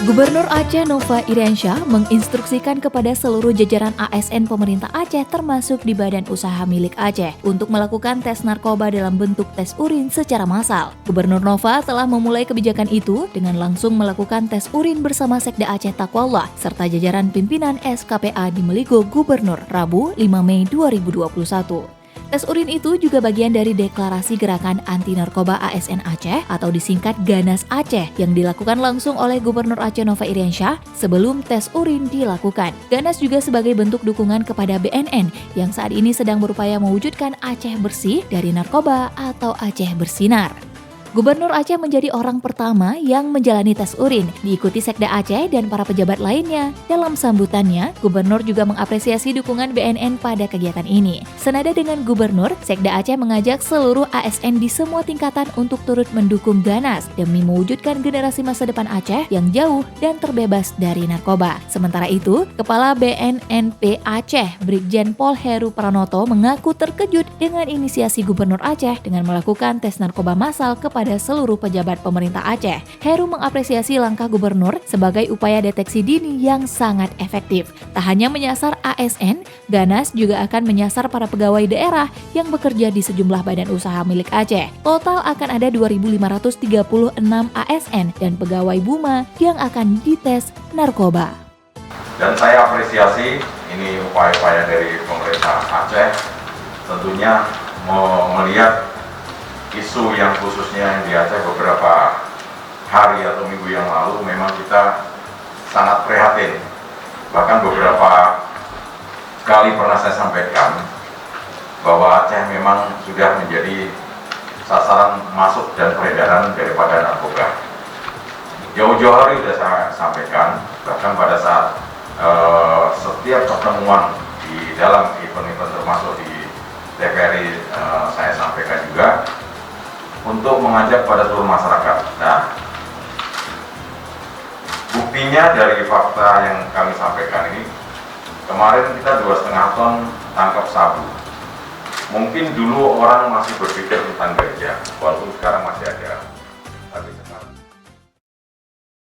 Gubernur Aceh Nova Iriansyah menginstruksikan kepada seluruh jajaran ASN pemerintah Aceh termasuk di badan usaha milik Aceh untuk melakukan tes narkoba dalam bentuk tes urin secara massal. Gubernur Nova telah memulai kebijakan itu dengan langsung melakukan tes urin bersama Sekda Aceh Taqwallah serta jajaran pimpinan SKPA di Meligo Gubernur Rabu 5 Mei 2021. Tes urin itu juga bagian dari deklarasi Gerakan Anti Narkoba ASN Aceh atau disingkat GANAS Aceh yang dilakukan langsung oleh Gubernur Aceh Nova Iriansyah sebelum tes urin dilakukan. GANAS juga sebagai bentuk dukungan kepada BNN yang saat ini sedang berupaya mewujudkan Aceh bersih dari narkoba atau Aceh bersinar. Gubernur Aceh menjadi orang pertama yang menjalani tes urin, diikuti Sekda Aceh dan para pejabat lainnya. Dalam sambutannya, Gubernur juga mengapresiasi dukungan BNN pada kegiatan ini. Senada dengan Gubernur, Sekda Aceh mengajak seluruh ASN di semua tingkatan untuk turut mendukung GANAS demi mewujudkan generasi masa depan Aceh yang jauh dan terbebas dari narkoba. Sementara itu, Kepala BNNP Aceh, Brigjen Pol Heru Pranoto mengaku terkejut dengan inisiasi Gubernur Aceh dengan melakukan tes narkoba massal kepada seluruh pejabat pemerintah Aceh. Heru mengapresiasi langkah gubernur sebagai upaya deteksi dini yang sangat efektif. Tak hanya menyasar ASN, GANAS juga akan menyasar para pegawai daerah yang bekerja di sejumlah badan usaha milik Aceh. Total akan ada 2.536 ASN dan pegawai BUMA yang akan dites narkoba. Dan saya apresiasi ini upaya-upaya dari pemerintah Aceh, tentunya melihat isu yang khususnya di Aceh beberapa hari atau minggu yang lalu memang kita sangat prihatin. Bahkan beberapa kali pernah saya sampaikan bahwa Aceh memang sudah menjadi sasaran masuk dan peredaran daripada narkoba. Jauh-jauh hari sudah saya sampaikan, bahkan pada saat setiap pertemuan di dalam event-event termasuk di TVRI saya sampaikan juga untuk mengajak pada seluruh masyarakat. Nah, buktinya dari fakta yang kami sampaikan ini, kemarin kita 2,5 ton tangkap sabu. Mungkin dulu orang masih berpikir tentang ganja, walaupun sekarang masih ada.